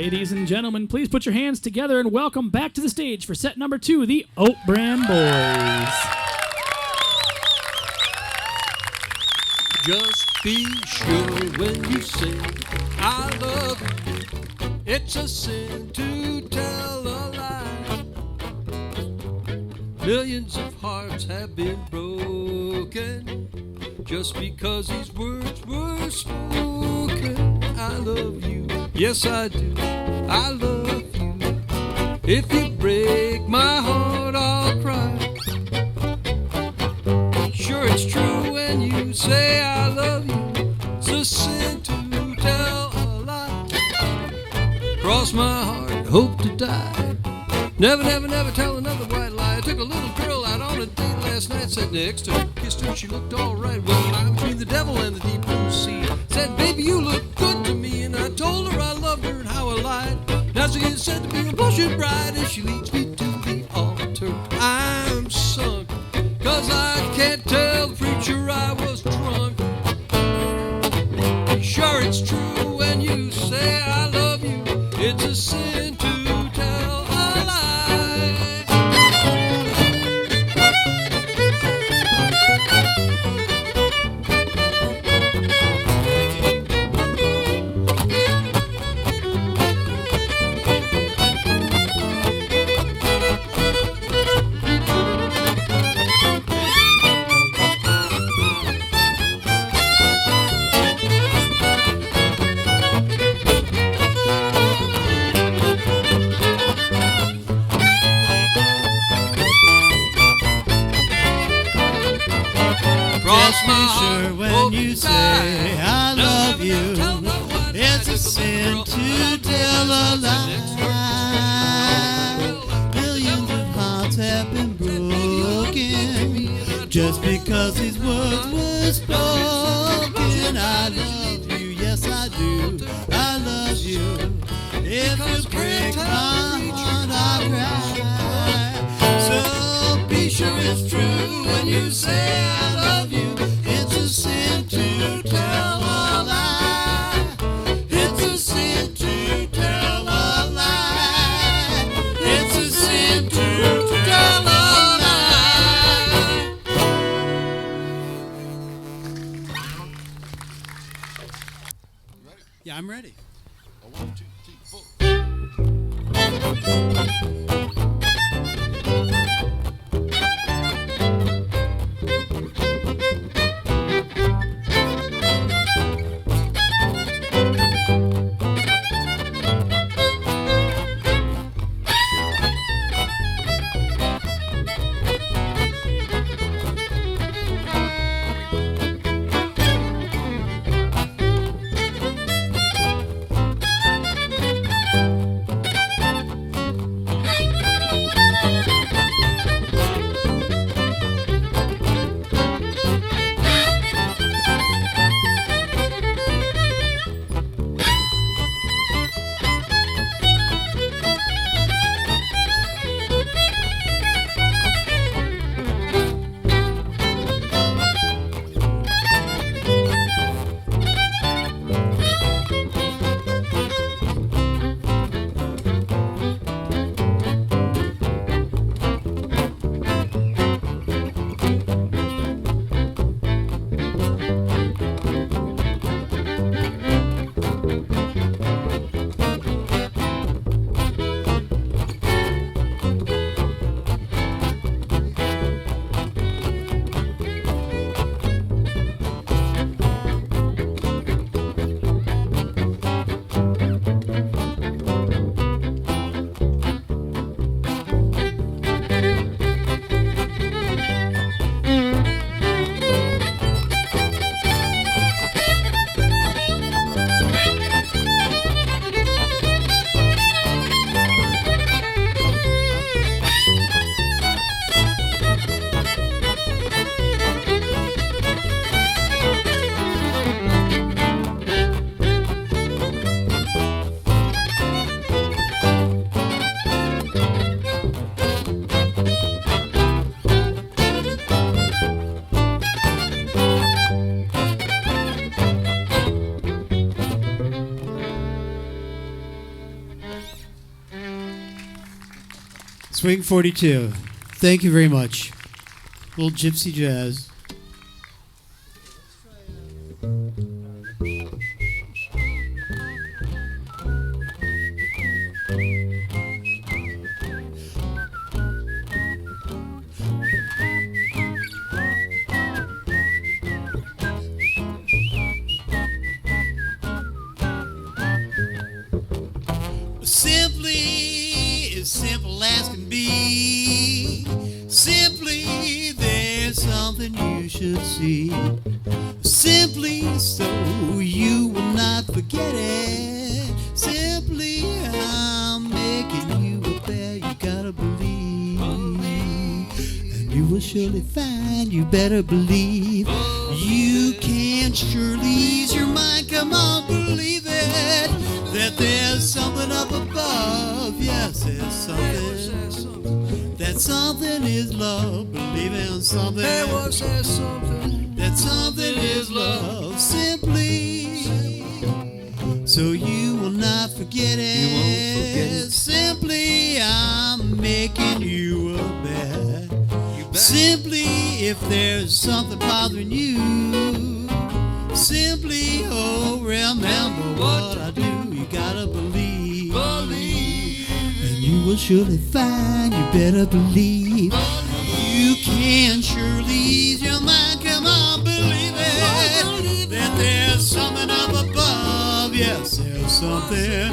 Ladies and gentlemen, please put your hands together and welcome back to the stage for set number 2, the Oat Bran Boys. Just be sure when you say I love you, it's a sin to tell a lie. Millions of hearts have been broken just because these words were spoken. I love you, yes I do, I love you. If you break my heart, I'll cry. Sure it's true when you say I love you, it's a sin to tell a lie. Cross my heart, hope to die. Never, never, never tell another white lie. I took a little girl out on a date last night, sat next to her, kissed her, she looked alright. Well, I'm between the devil and the deep blue sea. Said, baby, you look good to me, and I told her I loved her and how I lied. Now she gets said to be a blushing bride as she leads me to the altar. I'm sunk, 'cause I can't tell the preacher I was drunk. Sure it's true when you say I love you, it's a sin to tell a lie. Just be sure when you say I love you, it's a sin to tell a lie. Millions of hearts have been broken just because these words were spoken. I love you, yes I do, I love you. If you break my heart, I'll cry. So be sure it's true when you say I love you. It's a sin to tell a lie. It's a sin to tell a lie. It's a sin to tell a lie. Yeah, I'm ready. 1, 2, 3, 4. Swing 42. Thank you very much. Little gypsy jazz. Simply, as simple as can be. Simply, there's something you should see. Simply, so you will not forget it. Simply, I'm making you a bet. You gotta believe, and you will surely find. You better believe. You can surely ease your mind. Come on, believe it. That there's something up above. Yes, there's something. That something is love. Believe in something. There was that something. That something is love. Simply. So you will not forget it. You won't forget it. Simply, I'm making you a bet. You bet. Simply, if there's something bothering you. Simply, oh, remember what I do. You gotta believe. Believe. And you will surely find. You better believe. You can surely ease your mind. Come on, believe it. That there's something up above. Yes, there's something.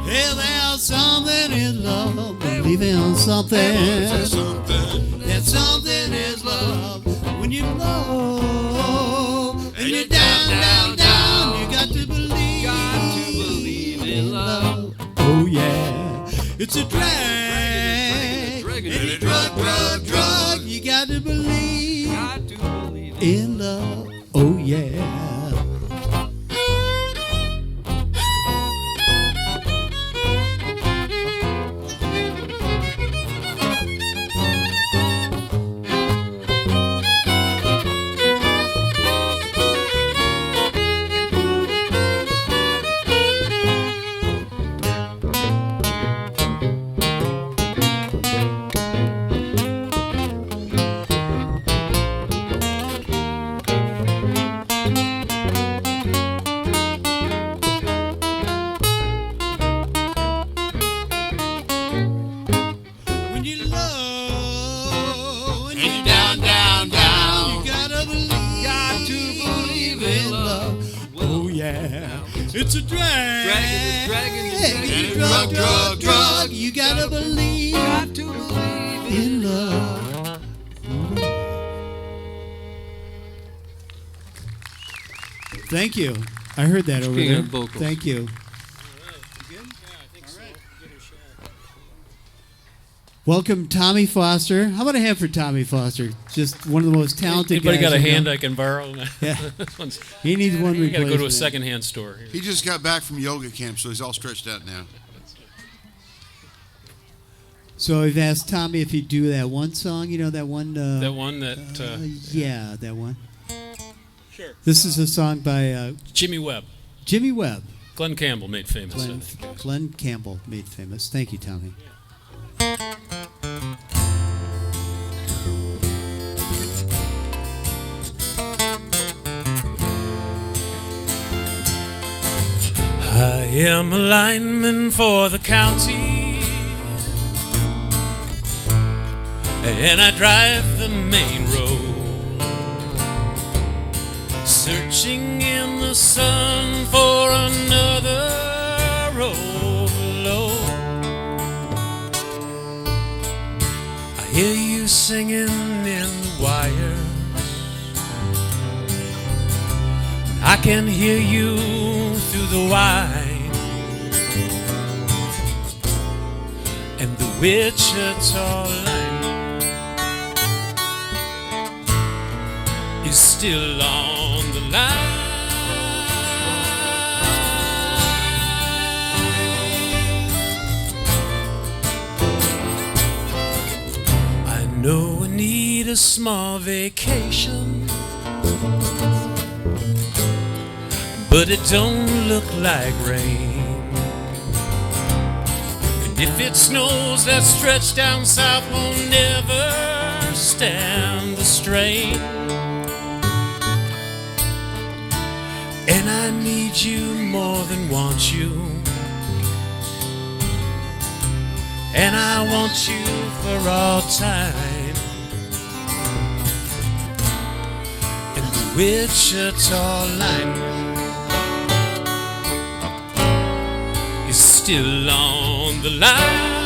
Hey, there's something in love. Believe in something. That something is love. When you low and you're down, down, down, you got to believe. Got to believe in love. Oh yeah, it's a drag. Drag it, It's a drag it. drug. You got to believe Got to believe in love. Oh yeah. When you're low and you're down, down, down, you gotta believe. Got to believe in love. Oh yeah, it's a drag. Dragging, It's a drug. You gotta believe Got to believe in love. Thank you. I heard that over Speaking there. of vocals. Thank you. Welcome, Tommy Foster. How about a hand for Tommy Foster? Just one of the most talented Anybody guys. got a I know. hand I can borrow? Yeah. This one's- He needs one you got to replacement. go to a secondhand store. He just got back from yoga camp, so he's all stretched out now. So I've asked Tommy if he'd do that one song. You know that one? That one that Yeah, that one. Sure. This is a song by Jimmy Webb, Jimmy Webb. Glenn Campbell made famous. Glenn Campbell made famous. Thank you, Tommy. I am a lineman for the county, and I drive the main road, searching in the sun for another overload. I hear you singing in the wires, I can hear you through the whine, and the Wichita line is still on the line. I know I need a small vacation, but it don't look like rain. And If it snows, that stretch down south won't never stand the strain. And I need you more than want you. And I want you for all time. And the Wichita lineman is still on the line.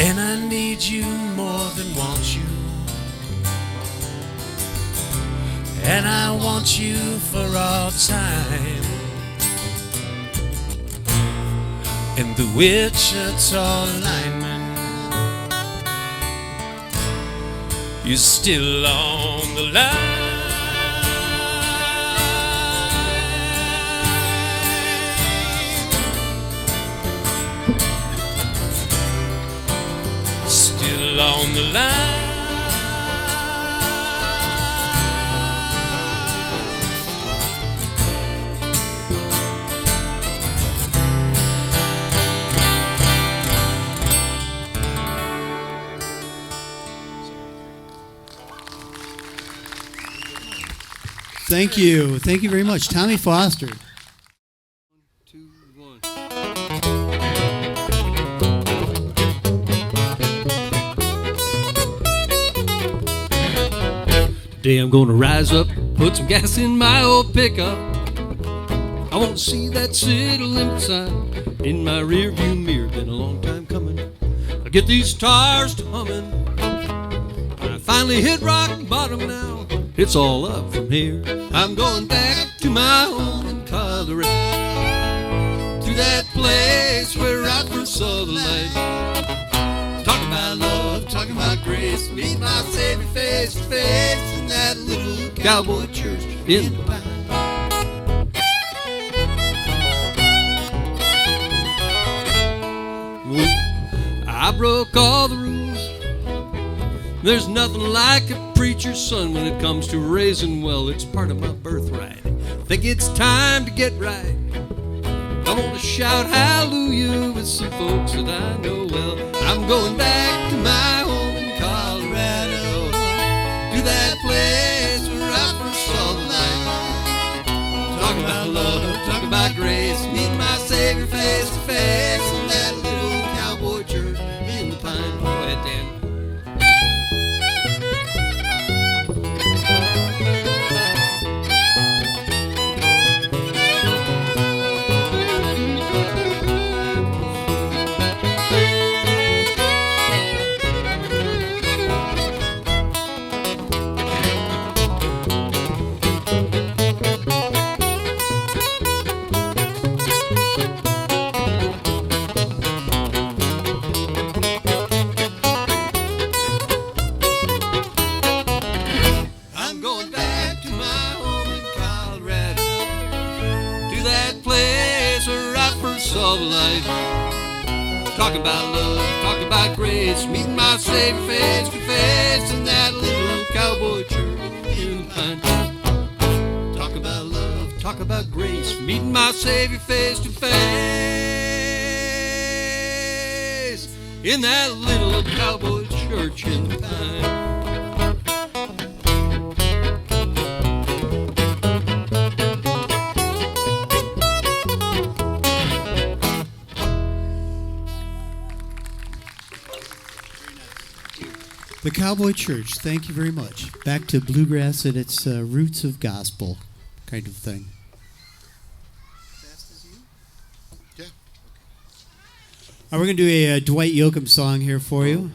And I need you more than want you. And I want you for all time. And the Wichita lineman is still on the line. Still on the line. Thank you. Thank you very much. Tommy Foster. 2, 1. Today I'm gonna rise up, put some gas in my old pickup. I want to see that city limit sign in my rear view mirror. Been a long time coming. I'll get these tires to humming. I finally hit rock bottom now. It's all up from here. I'm going back to my home in Colorado, to that place where I first saw the light. Talking about love, talking about grace, meet my Savior face to face in that little cowboy church in the pine. I broke all the rules. There's nothing like a preacher's son when it comes to raising well. It's part of my birthright. Think it's time to get right. I want to shout hallelujah with some folks that I know well. I'm going back to my home in Colorado, to that place where I first saw the light. Talking about love, talking about grace, meet my Savior face to face in that little cowboy church in the pine. Go ahead, Dan. I'm going back to my home in Colorado, to that place where I first saw the light. Talk about love, talk about grace, meeting my Savior face to face in that little cowboy church in the pine. Talk about love, talk about grace, meeting my Savior face to face in that little cowboy church in the pine. The Cowboy Church, thank you very much. Back to bluegrass at its roots of gospel kind of thing. Yeah. We're going to do a Dwight Yoakam song here for you.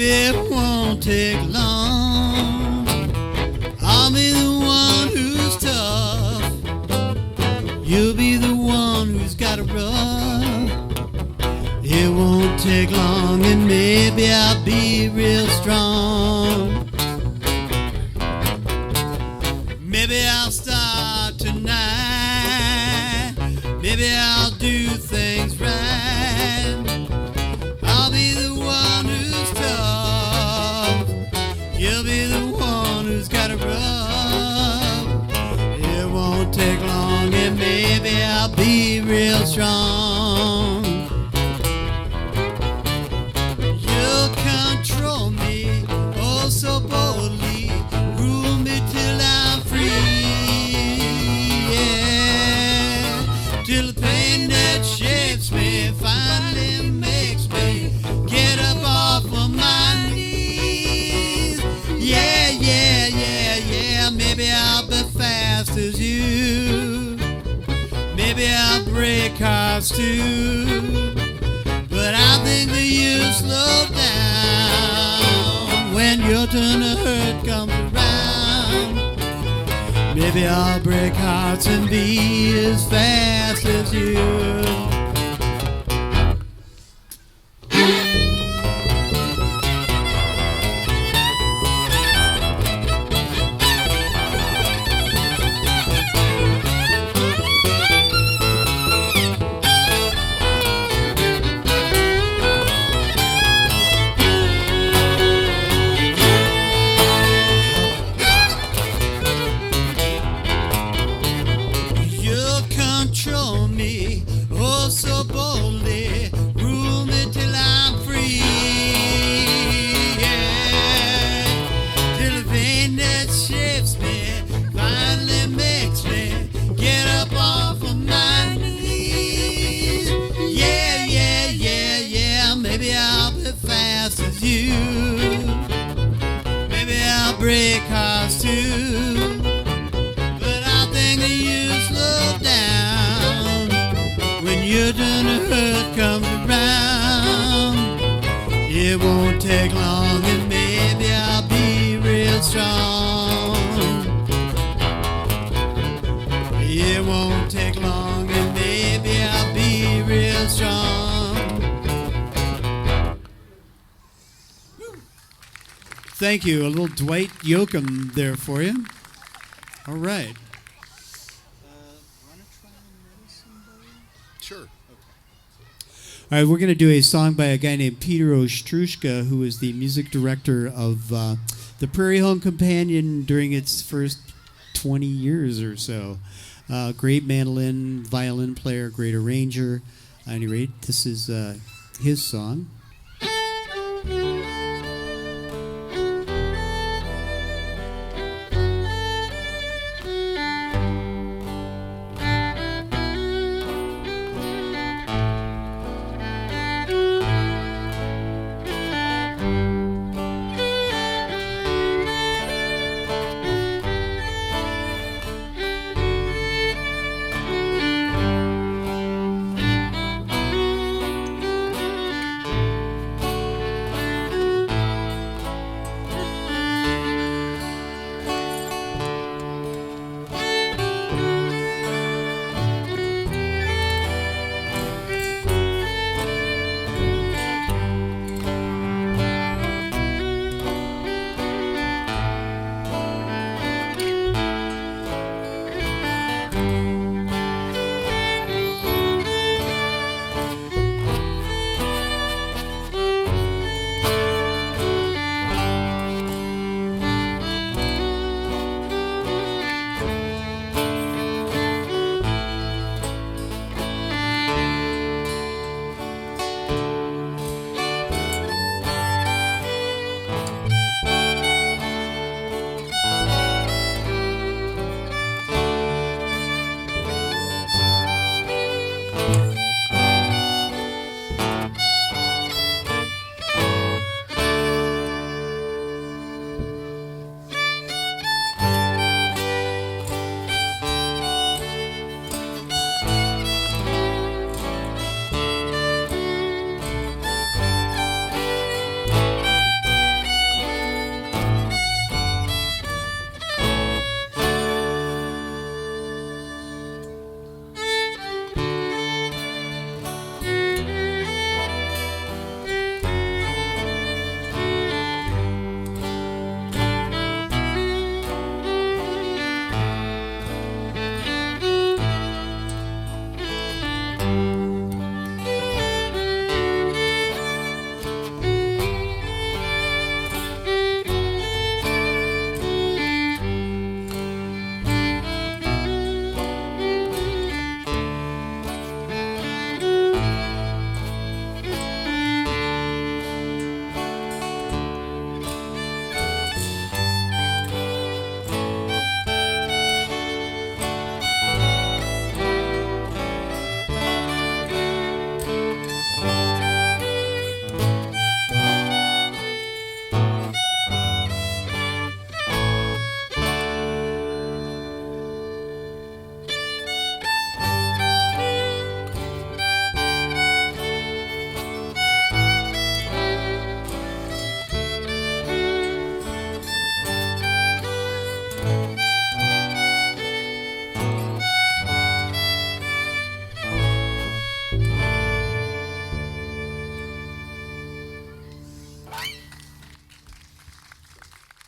Baby, it won't take long. I'll be the one who's tough. You'll be the one who's got it rough. It won't take long, and maybe I'll be real strong. Maybe I'll start tonight. Maybe I'll do things right. I'll be the one who's tough. You'll be the one who's got it rough. It won't take long, and maybe I'll be real strong. You'll control me, oh so boldly. Rule me till I'm free, yeah. Till the pain that shapes me finally makes me get up off of my knees. Yeah, yeah, yeah, yeah. Maybe I'll be fast as you. Maybe I'll break hearts too. But I think that you slow down when your turn to hurt comes around. Maybe I'll break hearts and be as fast as you. You'll control me, oh so boldly. Rule me till I'm free, yeah. Till the pain that shapes me finally makes me get up off of my knees. Yeah, yeah, yeah, yeah. Maybe I'll be fast as you. Maybe I'll break hearts too. But I think that you slow down when your turn to hurt comes around. It won't take long, and maybe I'll be real strong. It won't take long, and maybe I'll be real strong. Thank you. A little Dwight Yoakam there for you. All right. Sure. All right, we're going to do a song by a guy named Peter Ostroushka, who is the music director of the Prairie Home Companion during its first 20 years or so. Great mandolin, violin player, great arranger. At any rate, this is his song.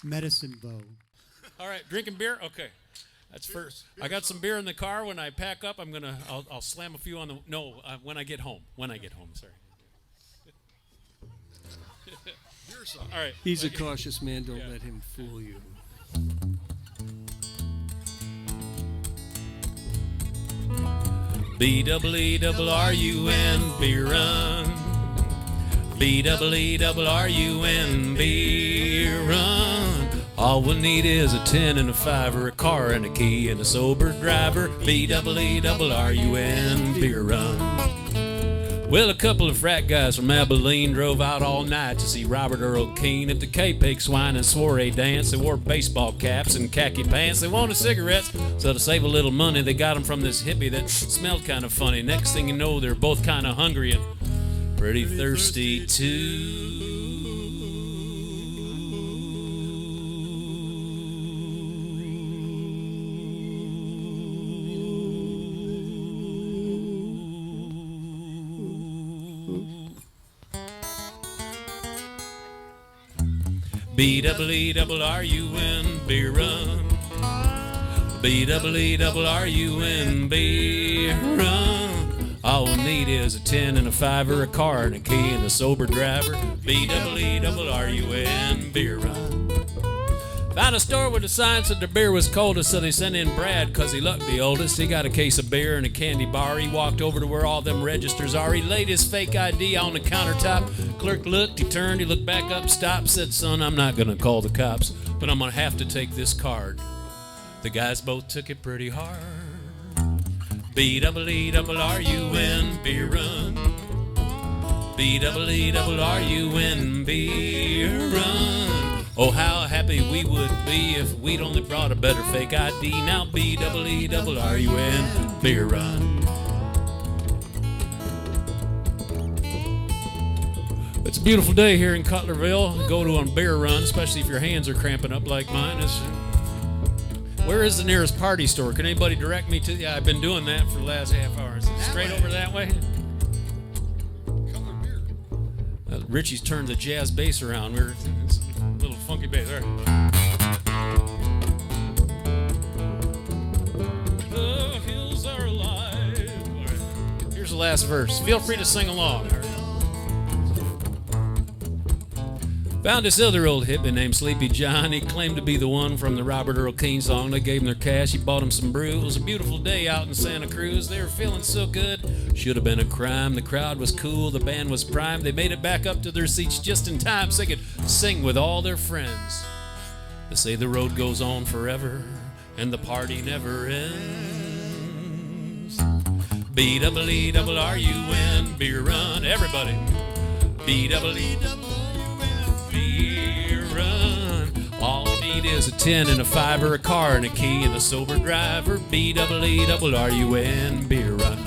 Medicine Bow. All right, drinking beer? Okay. That's first. I got some beer in the car. When I pack up, I'll slam a few on the, when I get home. When I get home, sorry. All right. He's a cautious man. Don't let him fool you. B-double-E-double-R-U-N, beer run. B-double-E-double-R-U-N, beer run. All we need is a 10 and a 5 or a car and a key and a sober driver. B-double-E-double-R-U-N, beer run. Well, a couple of frat guys from Abilene drove out all night to see Robert Earl Keen at the K-Pig Swine and Soiree dance. They wore baseball caps and khaki pants. They wanted cigarettes, so to save a little money, they got them from this hippie that smelled kind of funny. Next thing you know, they're both kind of hungry and pretty thirsty, too. B-double-E-double-R-U-N, beer run. B-double-E-double-R-U-N, beer run. All we need is a 10 and a 5 or a car and a key and a sober driver. B-double-E-double-R-U-N, beer run. Found a store with a sign said the beer was coldest, so they sent in Brad because he looked the oldest. He got a case of beer and a candy bar. He walked over to where all them registers are. He laid his fake ID on the countertop. Clerk looked, he turned, he looked back up, stopped, said, "Son, I'm not going to call the cops, but I'm going to have to take this card." The guys both took it pretty hard. B-double-E-double-R-U-N, beer run. B-double-E-double-R-U-N, beer run. Oh, how happy we would be if we'd only brought a better fake ID. Now B-double-E-double-R-U-N, beer run. It's a beautiful day here in Cutlerville. Go to a beer run, especially if your hands are cramping up like mine. Where is the nearest party store? Can anybody direct me to? Yeah, I've been doing that for the last half hour. Is it straight over that way? Richie's turned the jazz bass around. It's a little funky bass. There. The hills are alive. All right. Here's the last verse. Feel free to sing along. Found this other old hippie named Sleepy John. He claimed to be the one from the Robert Earl Keen song. They gave him their cash. He bought him some brew. It was a beautiful day out in Santa Cruz. They were feeling so good. Should have been a crime. The crowd was cool. The band was primed. They made it back up to their seats just in time so they could sing with all their friends. They say the road goes on forever and the party never ends. B-double-E-double-R-U-N, beer run. Everybody. B-double-E-double-R-U-N, beer run. All we need is a 10 and a 5 or a car and a key and a sober driver. B-double-E-double-R-U-N, beer run.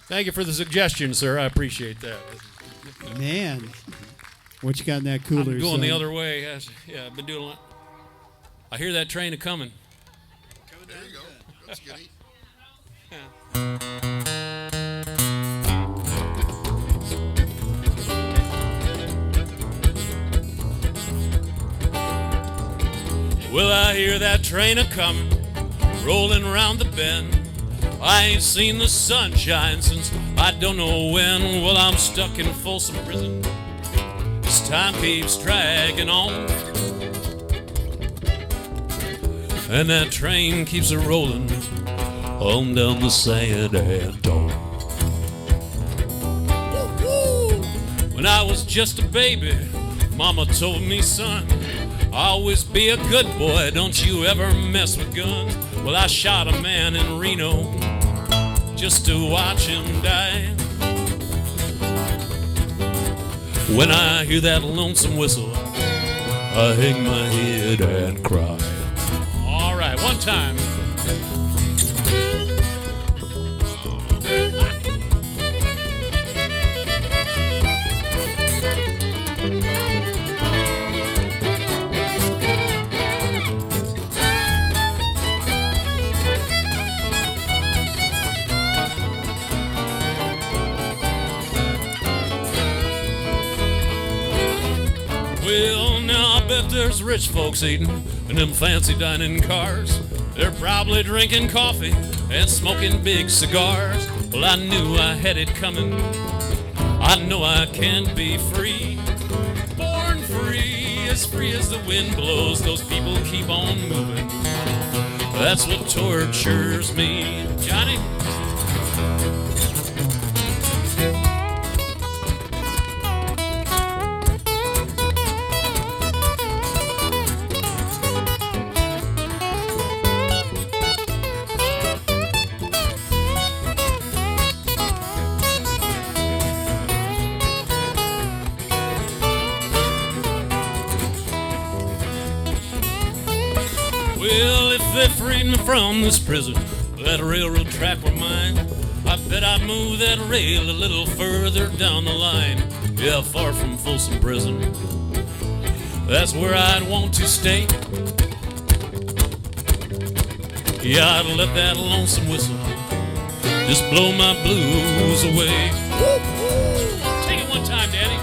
Thank you for the suggestion, sir. I appreciate that. Man, what you got in that cooler? I'm going son? the other way. Yeah, I've been doing a lot. I hear that train a-coming. There you go. That's good. Well, I hear that train a-coming, rolling around the bend. I ain't seen the sunshine since I don't know when. Well, I'm stuck in Folsom Prison. This time keeps dragging on, and that train keeps a-rolling on down the San Antonio. When I was just a baby, Mama told me, son, always be a good boy, don't you ever mess with guns. Well, I shot a man in Reno just to watch him die. When I hear that lonesome whistle, I hang my head and cry. All right, one time. there's rich folks eating in them fancy dining cars. They're probably drinking coffee and smoking big cigars. Well, I knew I had it coming. I know I can be free. Born free as the wind blows. Those people keep on moving. That's what tortures me. Johnny? Well, if they freed me from this prison, that railroad track were mine, I bet I'd move that rail a little further down the line. Yeah, far from Folsom Prison. That's where I'd want to stay. Yeah, I'd let that lonesome whistle just blow my blues away. Take it one time, Daddy.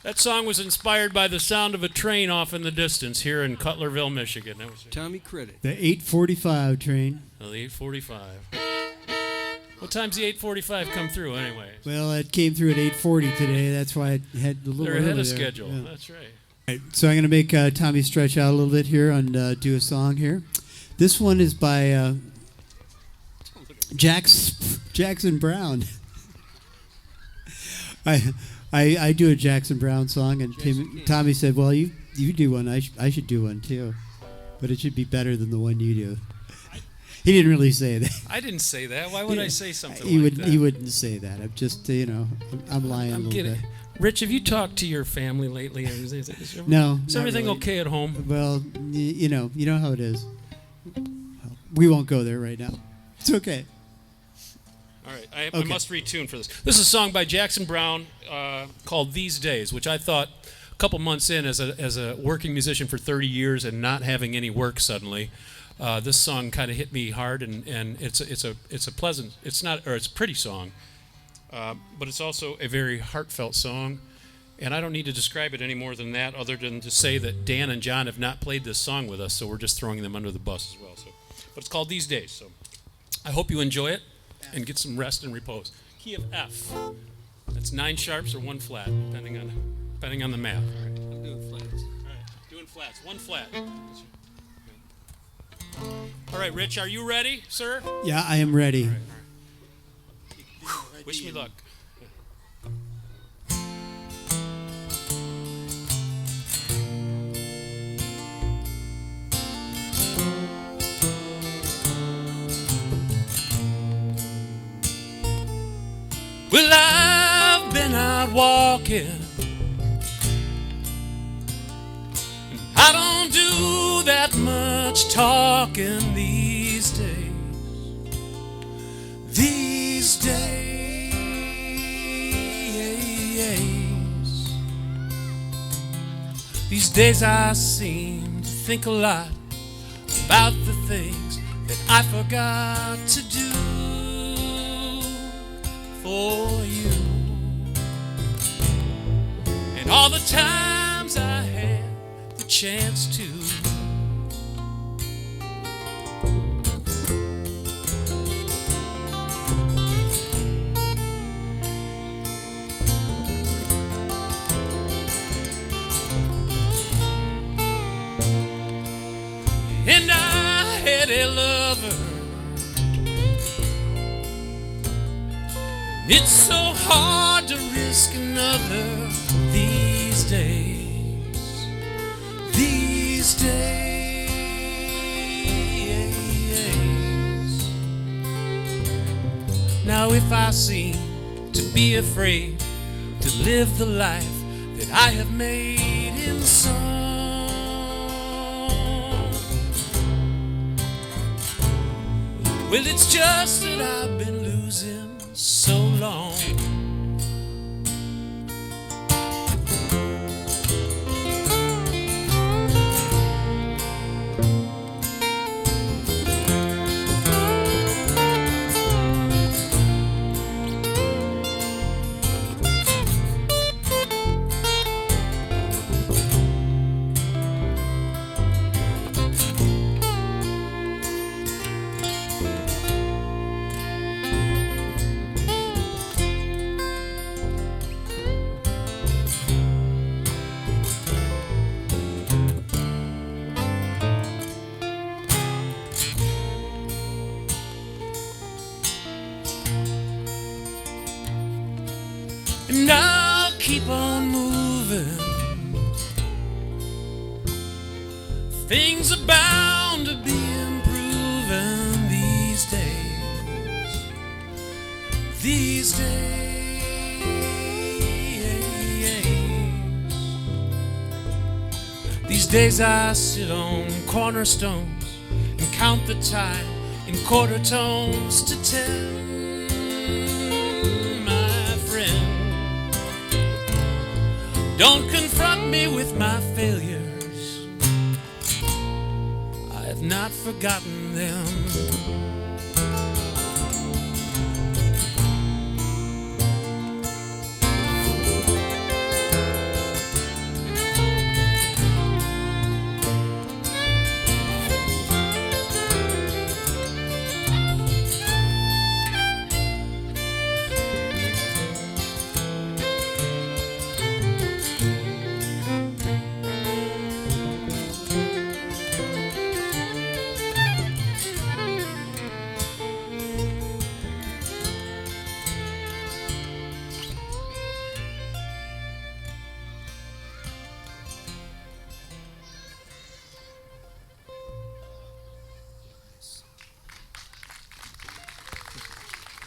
That song was inspired by the sound of a train off in the distance here in Cutlerville, Michigan. That was Tommy Credit. The 8:45 train. the 8:45. What time's the 8:45 come through anyway? Well, it came through at 8:40 today. That's why I had a little They're ahead early of there. schedule. Yeah. That's right. All right, so I'm going to make Tommy stretch out a little bit here and do a song here. This one is by Jackson Brown. I do a Jackson Brown song, and Tommy said, "Well, you do one. I should do one too, but it should be better than the one you do." He didn't really say that. I didn't say that. Why would I say something He like that? He wouldn't say that. I'm just I'm lying a I'm little kidding. bit. Rich, have you talked to your family lately? Is No. Is not everything really. okay at home? Well, you know how it is. We won't go there right now. It's okay. All right, I Okay. must retune for this. This is a song by Jackson Brown called "These Days," which I thought a couple months in as a working musician for 30 years and not having any work suddenly. This song kind of hit me hard, and it's a pleasant. It's a pretty song, but it's also a very heartfelt song. And I don't need to describe it any more than that, other than to say that Dan and John have not played this song with us, so we're just throwing them under the bus as well. So, but it's called "These Days." So I hope you enjoy it and get some rest and repose. Key of F. That's 9 sharps or 1 flat, depending on the math. All right. I'm doing flats. All right. Doing flats. 1 flat. All right, Rich, are you ready, sir? Yeah, I am ready. Wish me luck. Well, I've been out walking. I don't do that much talking these days. These days. These days I seem to think a lot about the things that I forgot to do for you, and all the times I had the chance to. And I had a lover. It's so hard to risk another these days. These days. Now if I seem to be afraid to live the life that I have made in song. Well, it's just that I've been losing so long. And I'll keep on moving. Things are bound to be improving these days. These days. These days I sit on cornerstones and count the time in quarter tones to 10. Don't confront me with my failures. I have not forgotten them.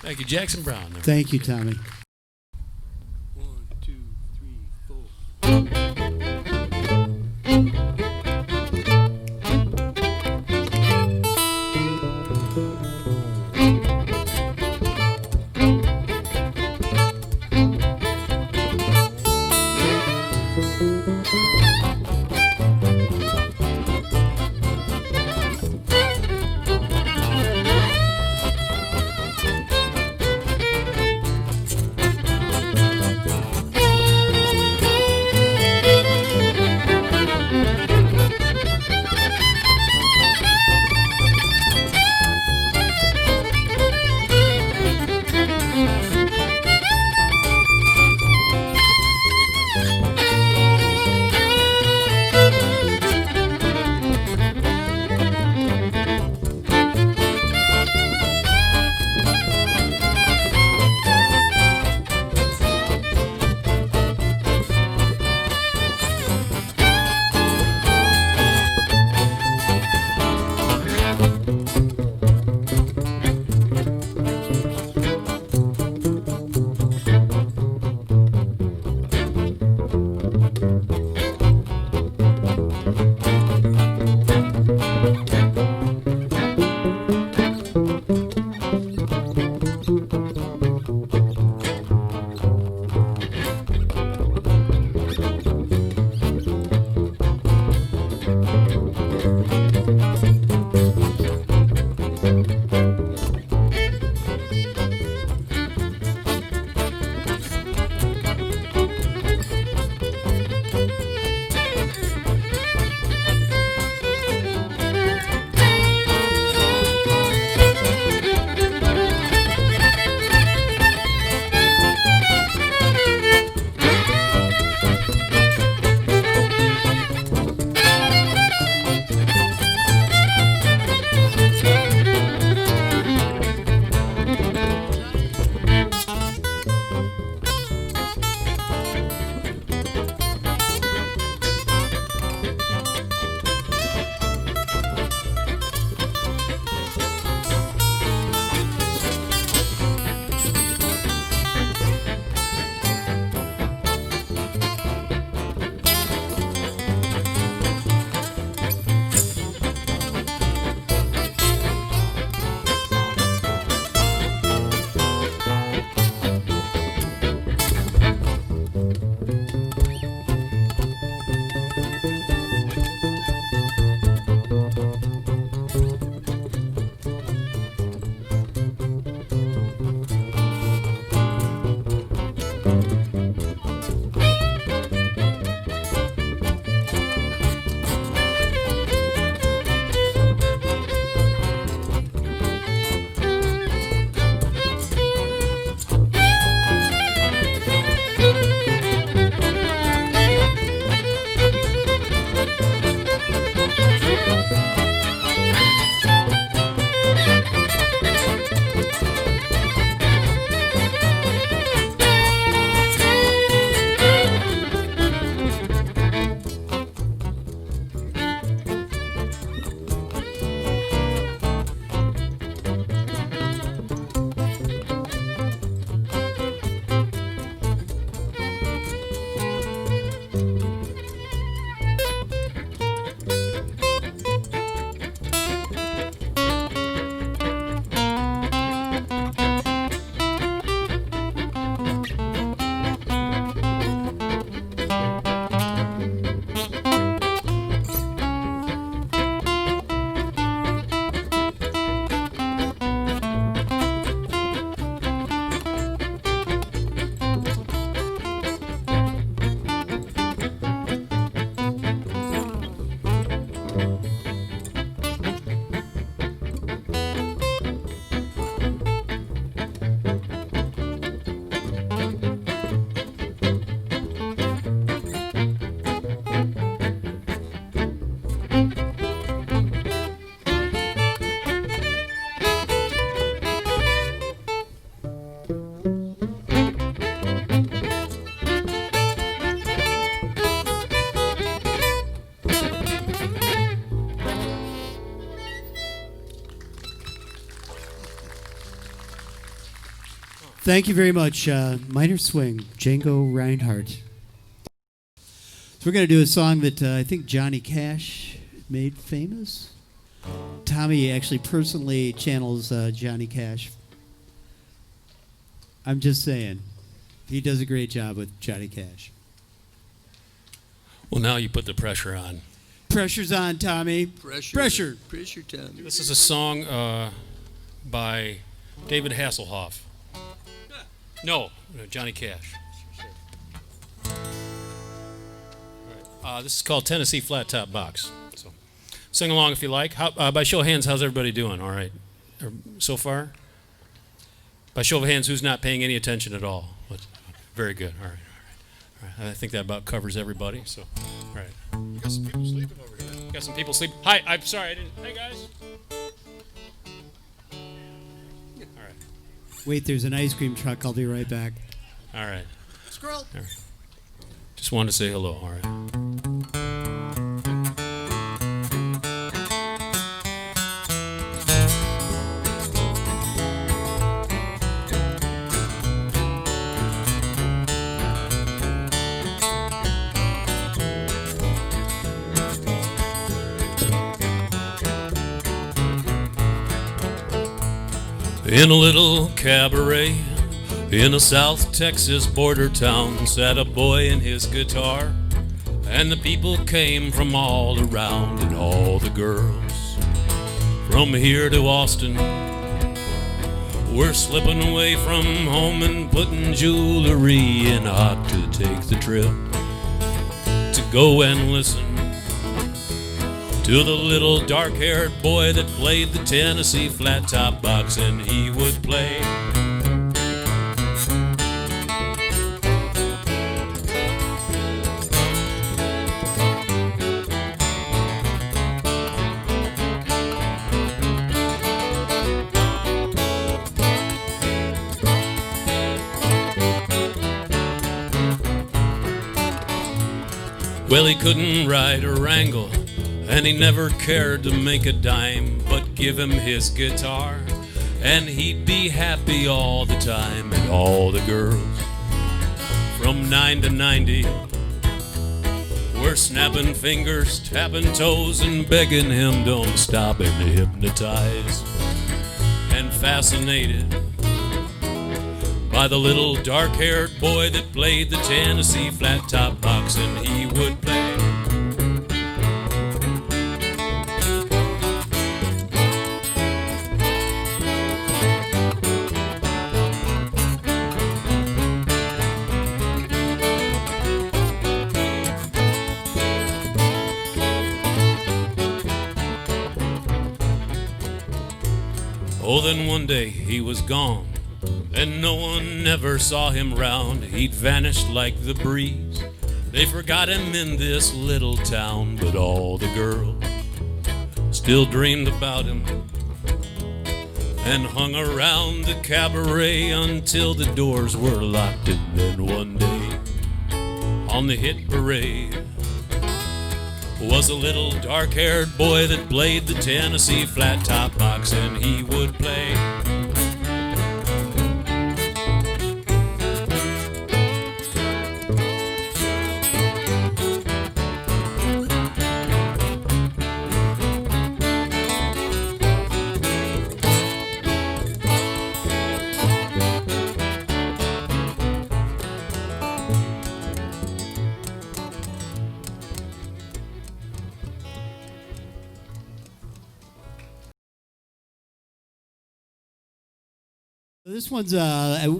Thank you, Jackson Brown. Thank you, Tommy. 1, 2, 3, 4. Thank you very much, Minor Swing, Django Reinhardt. So we're going to do a song that I think Johnny Cash made famous. Tommy actually personally channels Johnny Cash. I'm just saying, he does a great job with Johnny Cash. Well, now you put the pressure on. Pressure's on, Tommy. Pressure, Tommy. This is a song by David Hasselhoff. No, Johnny Cash. This is called Tennessee Flat Top Box. So, sing along if you like. By show of hands, how's everybody doing? All right, so far. By show of hands, who's not paying any attention at all? Very good. All right. I think that about covers everybody. So, all right. You got some people sleeping over here. Got some people sleeping. Hi, I'm sorry, I didn't. Hey guys. All right. Wait, there's an ice cream truck. I'll be right back. All right. Squirrel. All right. Just wanted to say hello. All right. In a little cabaret in a South Texas border town sat a boy and his guitar, and the people came from all around, and all the girls from here to Austin were slipping away from home and putting jewelry in hot to take the trip to go and listen to the little dark-haired boy that played the Tennessee Flat Top Box, and he would play. Well, he couldn't ride or wrangle, and he never cared to make a dime, but give him his guitar, and he'd be happy all the time. And all the girls from 9 to 90 were snapping fingers, tapping toes, and begging him don't stop, and hypnotized and fascinated by the little dark-haired boy that played the Tennessee Flat Top Box, and he would play. Oh, then one day he was gone, and no one ever saw him round. He'd vanished like the breeze. They forgot him in this little town, but all the girls still dreamed about him and hung around the cabaret until the doors were locked. And then one day on the hit parade was a little dark-haired boy that played the Tennessee Flat Top Box, and he would play. This one's,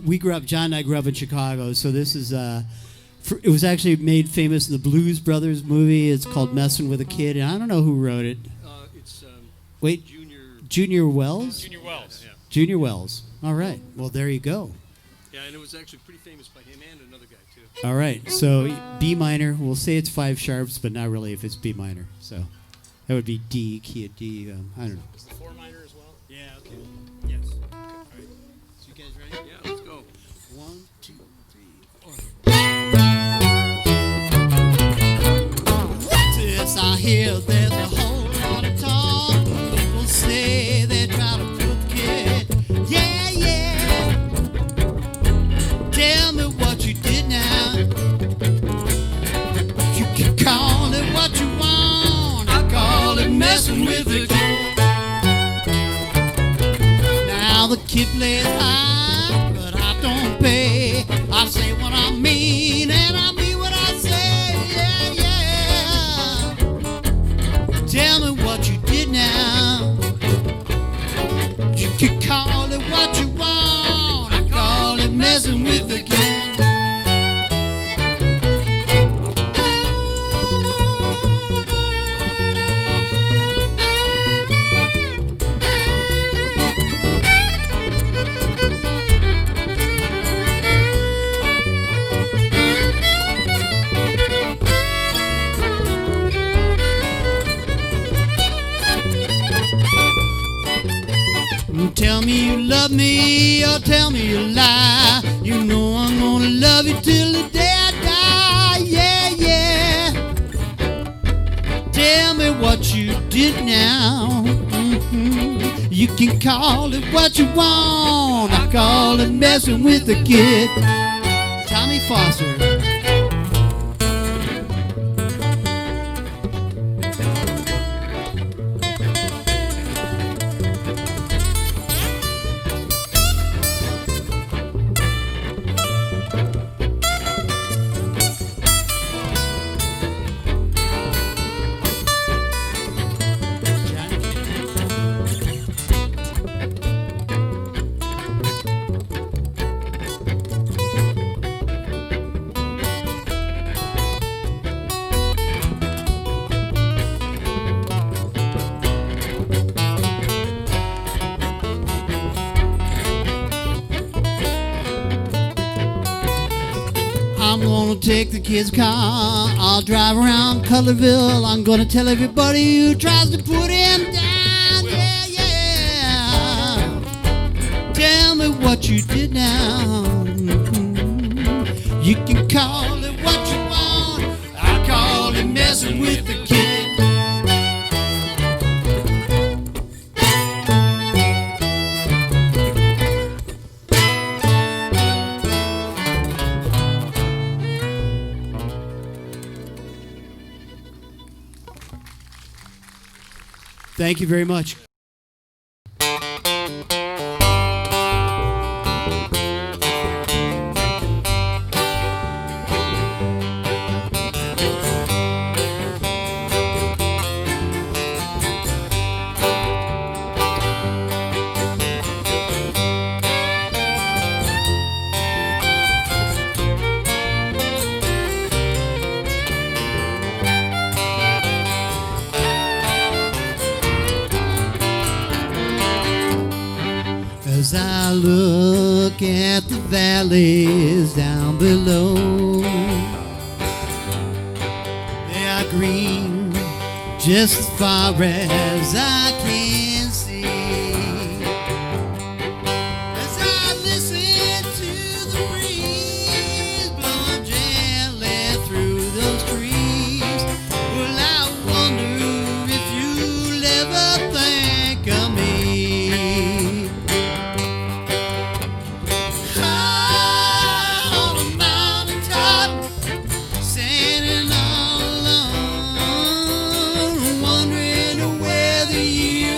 we grew up, John and I grew up in Chicago, so this is, it was actually made famous in the Blues Brothers movie. It's called Messin' with a Kid, and I don't know who wrote it. It's Wait, Junior Wells? Junior Wells. Yeah. Junior Wells. All right. Well, there you go. Yeah, and it was actually pretty famous by him and another guy, too. All right. So B minor, we'll say it's 5 sharps, but not really if it's B minor. So that would be D, key of D. I don't know. Is the 4 minor as well? Yeah, okay. Yes. Okay. All right. So you guys ready? Yeah, let's go. 1, 2, 3, 4. Yes, I hear there's a whole lot of talk. People say they try to put the kid. Yeah, yeah. kid plays high, but I don't pay. I say what I mean, and I mean what I say. Yeah, yeah. Tell me what you did now. You can call it what you want. I call it messing with the kid. Tell me you love me or tell me you lie. You know I'm gonna love you till the day I die. Yeah, yeah. Tell me what you did now. You can call it what you want. I call it messing with the kid. Tommy Foster. I'm gonna take the kid's car. I'll drive around Cutlerville. I'm gonna tell everybody who tries to put him down. Yeah, yeah. Tell me what you did now. You can call it what you want. I call it messing with the kid. Thank you very much. As I look at the valleys down below, they are green just as far as I can see. As I listen to the breeze blowing gently through those trees, well, I wonder if you'll ever think of me. Standing all alone, wondering whether you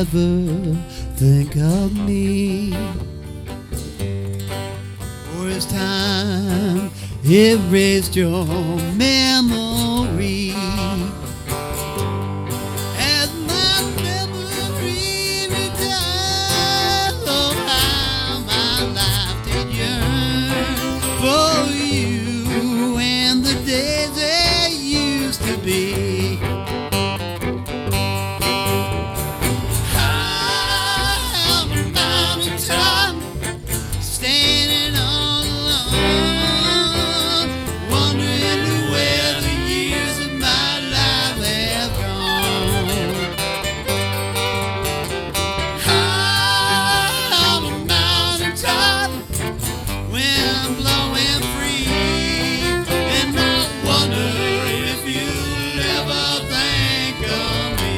ever think of me, or as time erased your memory, as my memory returns, oh how my life did yearn for you and the days they used to be. High on the mountaintop, standing all alone, wondering where the years of my life have gone. High on the mountaintop, when I'm blowing free, and I wonder if you'll ever think of me.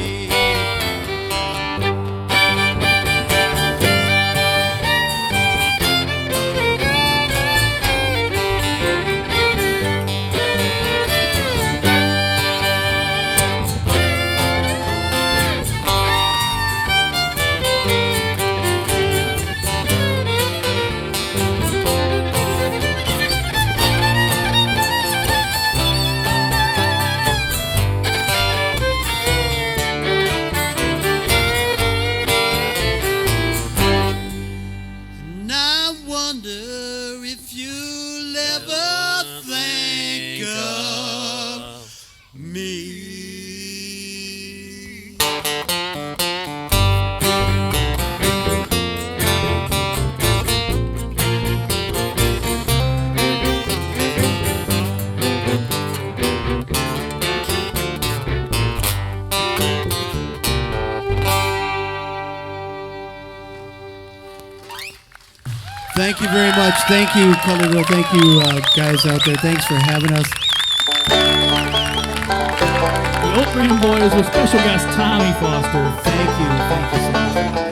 And I wonder if you'll ever think of me. Thank you very much. Thank you, Colourville. Thank you, guys out there. Thanks for having us. The Oat Brand Boys with special guest Tommy Foster. Thank you. Thank you so much.